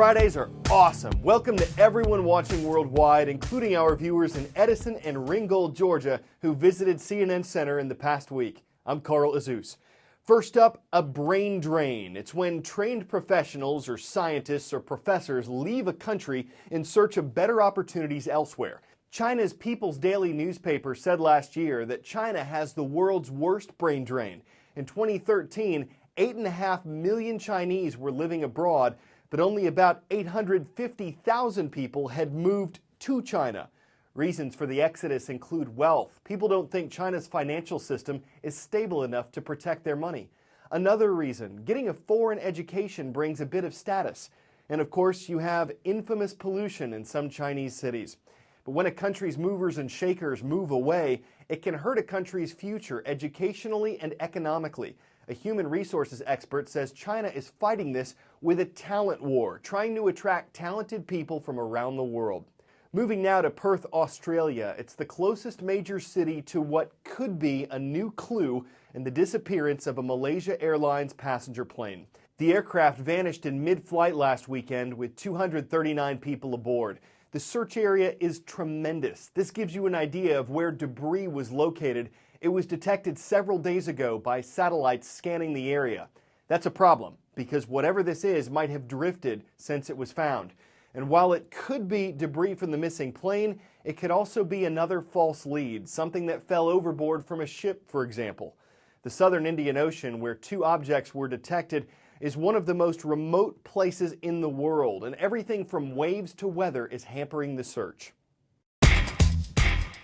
Fridays are awesome. Welcome to everyone watching worldwide, including our viewers in Edison and Ringgold, Georgia, who visited CNN Center in the past week. I'm Carl Azus. First up, a brain drain. It's when trained professionals or scientists or professors leave a country in search of better opportunities elsewhere. China's People's Daily newspaper said last year that China has the world's worst brain drain. In 2013, 8.5 million Chinese were living abroad, but only about 850,000 people had moved to China. Reasons for the exodus include wealth. People don't think China's financial system is stable enough to protect their money. Another reason, getting a foreign education brings a bit of status. And of course, you have infamous pollution in some Chinese cities. But when a country's movers and shakers move away, it can hurt a country's future educationally and economically. A human resources expert says China is fighting this with a talent war, trying to attract talented people from around the world. Moving now to Perth, Australia. It's the closest major city to what could be a new clue in the disappearance of a Malaysia Airlines passenger plane. The aircraft vanished in mid-flight last weekend with 239 people aboard. The search area is tremendous. This gives you an idea of where debris was located. It was detected several days ago by satellites scanning the area. That's a problem, because whatever this is might have drifted since it was found. And while it could be debris from the missing plane, it could also be another false lead, something that fell overboard from a ship, for example. The southern Indian Ocean, where two objects were detected, is one of the most remote places in the world, and everything from waves to weather is hampering the search.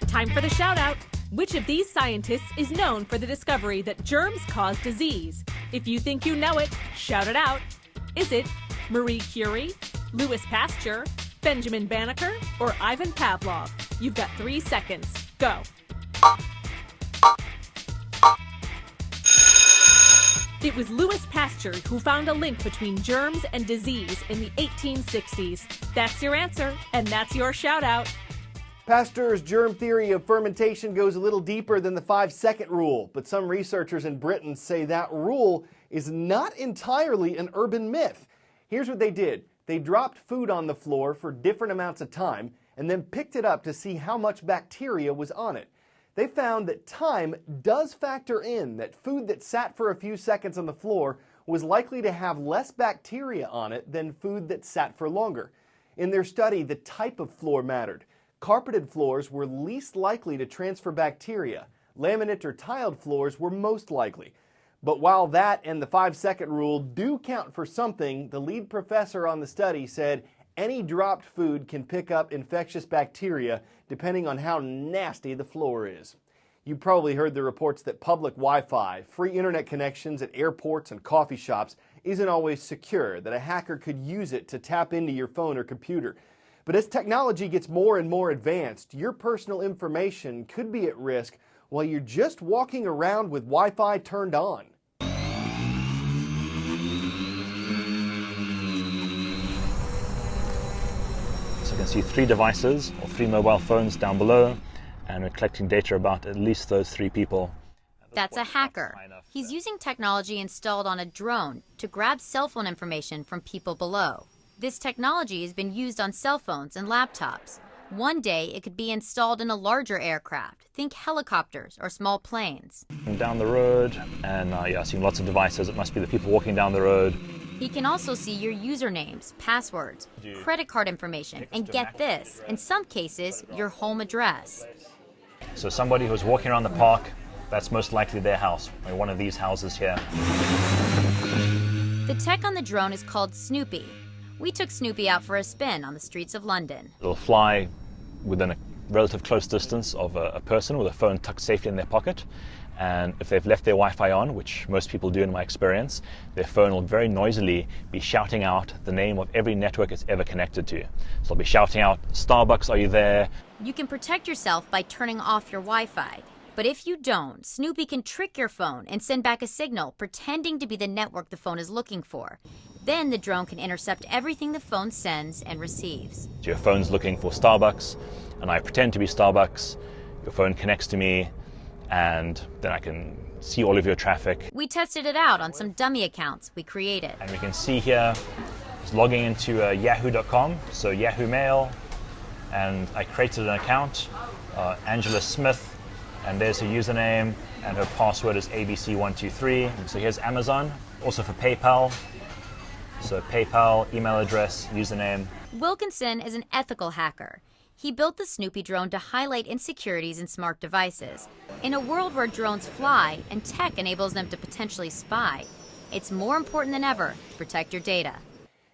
Time for the shout-out. Which of these scientists is known for the discovery that germs cause disease? If you think you know it, shout it out. Is it Marie Curie, Louis Pasteur, Benjamin Banneker, or Ivan Pavlov? You've got 3 seconds. Go. It was Louis Pasteur who found a link between germs and disease in the 1860s. That's your answer, and that's your shout-out. Pasteur's germ theory of fermentation goes a little deeper than the 5-second rule, but some researchers in Britain say that rule is not entirely an urban myth. Here's what they did. They dropped food on the floor for different amounts of time and then picked it up to see how much bacteria was on it. They found that time does factor in, that food that sat for a few seconds on the floor was likely to have less bacteria on it than food that sat for longer. In their study, the type of floor mattered. Carpeted floors were least likely to transfer bacteria. Laminate or tiled floors were most likely. But while that and the 5-second rule do count for something, the lead professor on the study said any dropped food can pick up infectious bacteria depending on how nasty the floor is. You probably heard the reports that public Wi-Fi, free internet connections at airports and coffee shops isn't always secure, that a hacker could use it to tap into your phone or computer. But as technology gets more and more advanced, your personal information could be at risk while you're just walking around with Wi-Fi turned on. So you can see 3 devices or 3 mobile phones down below, and we're collecting data about at least those 3 people. That's a hacker. He's using technology installed on a drone to grab cell phone information from people below. This technology has been used on cell phones and laptops. One day, it could be installed in a larger aircraft. Think helicopters or small planes. Down the road, and seeing lots of devices. It must be the people walking down the road. He can also see your usernames, passwords, credit card information, and get this, in some cases, your home address. So somebody who's walking around the park, that's most likely their house, or one of these houses here. The tech on the drone is called Snoopy. We took Snoopy out for a spin on the streets of London. It'll fly within a relative close distance of a person with a phone tucked safely in their pocket. And if they've left their Wi-Fi on, which most people do in my experience, their phone will very noisily be shouting out the name of every network it's ever connected to. So they'll be shouting out, "Starbucks, are you there?" You can protect yourself by turning off your Wi-Fi. But if you don't, Snoopy can trick your phone and send back a signal pretending to be the network the phone is looking for. Then the drone can intercept everything the phone sends and receives. So your phone's looking for Starbucks, and I pretend to be Starbucks. Your phone connects to me, and then I can see all of your traffic. We tested it out on some dummy accounts we created. And we can see here was logging into yahoo.com, so Yahoo Mail, and I created an account, Angela Smith, and there's her username, and her password is ABC123. So here's Amazon, also for PayPal. So PayPal, email address, username. Wilkinson is an ethical hacker. He built the Snoopy drone to highlight insecurities in smart devices. In a world where drones fly and tech enables them to potentially spy, it's more important than ever to protect your data.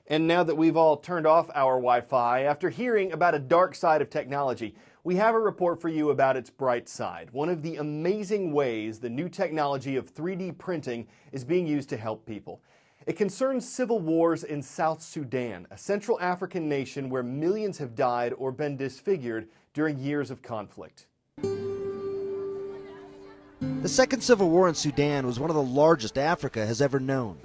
And now that we've all turned off our Wi-Fi, after hearing about a dark side of technology, we have a report for you about its bright side. One of the amazing ways the new technology of 3D printing is being used to help people. It concerns civil wars in South Sudan, a Central African nation where millions have died or been disfigured during years of conflict. The Second Civil War in Sudan was one of the largest Africa has ever known.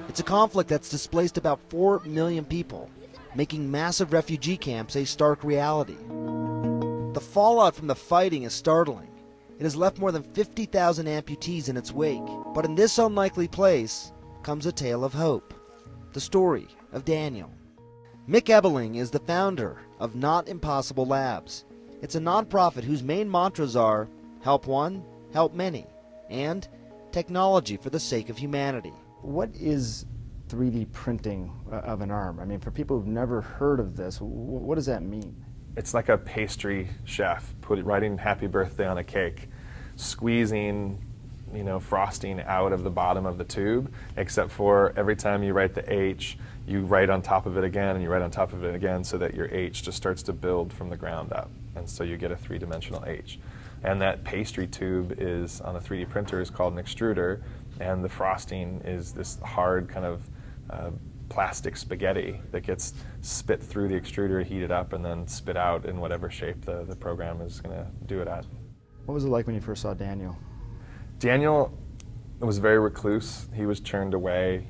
It's a conflict that's displaced about 4 million people, making massive refugee camps a stark reality. The fallout from the fighting is startling. It has left more than 50,000 amputees in its wake. But in this unlikely place comes a tale of hope. The story of Daniel. Mick Ebeling is the founder of Not Impossible Labs. It's a nonprofit whose main mantras are help one, help many, and technology for the sake of humanity. What is 3D printing of an arm? I mean, for people who've never heard of this, what does that mean? It's like a pastry chef writing happy birthday on a cake, squeezing frosting out of the bottom of the tube, except for every time you write the H, you write on top of it again, and you write on top of it again, so that your H just starts to build from the ground up, and so you get a three-dimensional H. And that pastry tube is, on a 3D printer, is called an extruder, and the frosting is this hard kind of plastic spaghetti that gets spit through the extruder, heated up, and then spit out in whatever shape the program is going to do it at. What was it like when you first saw Daniel? Daniel was very recluse. He was turned away.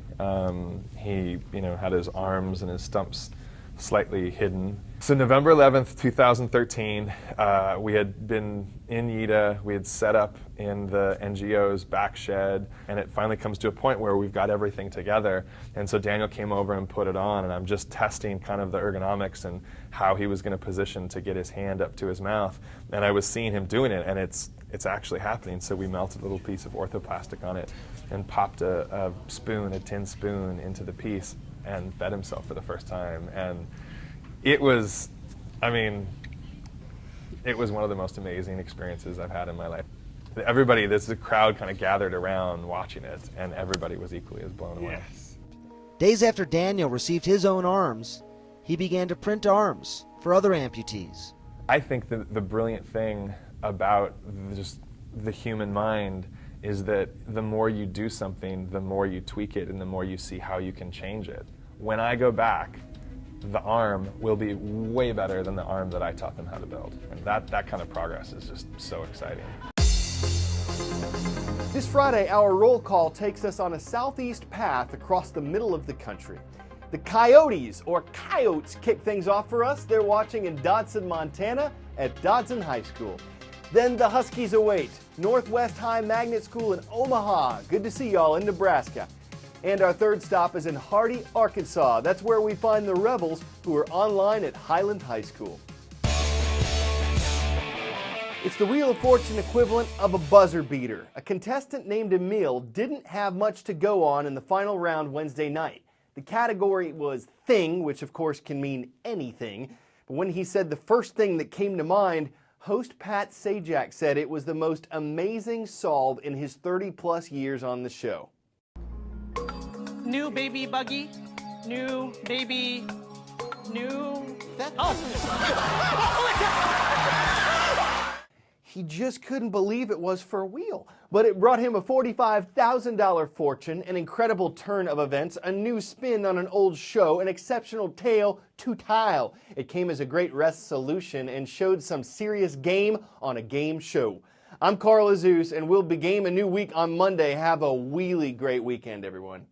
He had his arms and his stumps slightly hidden. So November 11th, 2013, we had been in Yida. We had set up in the NGO's back shed, and it finally comes to a point where we've got everything together. And so Daniel came over and put it on, and I'm just testing kind of the ergonomics and how he was going to position to get his hand up to his mouth. And I was seeing him doing it, and it's actually happening. So we melted a little piece of orthoplastic on it and popped a tin spoon into the piece and fed himself for the first time. And it was one of the most amazing experiences I've had in my life. The crowd kind of gathered around watching it, and everybody was equally as blown away. Yes. Days after Daniel received his own arms, he began to print arms for other amputees. I think the brilliant thing about just the human mind is that the more you do something, the more you tweak it, and the more you see how you can change it. When I go back, the arm will be way better than the arm that I taught them how to build. And that kind of progress is just so exciting. This Friday, our roll call takes us on a southeast path across the middle of the country. The Coyotes, or Coyotes, kick things off for us. They're watching in Dodson, Montana at Dodson High School. Then the Huskies await. Northwest High Magnet School in Omaha. Good to see y'all in Nebraska. And our third stop is in Hardy, Arkansas. That's where we find the Rebels, who are online at Highland High School. It's the Wheel of Fortune equivalent of a buzzer beater. A contestant named Emil didn't have much to go on in the final round Wednesday night. The category was thing, which of course can mean anything. But when he said the first thing that came to mind, host Pat Sajak said it was the most amazing solve in his 30-plus years on the show. New baby buggy, new baby, new... He just couldn't believe it was for real. But it brought him a $45,000 fortune, an incredible turn of events, a new spin on an old show, an exceptional tale to tile. It came as a great resolution and showed some serious game on a game show. I'm Carl Azus, and we'll begin a new week on Monday. Have a really great weekend, everyone.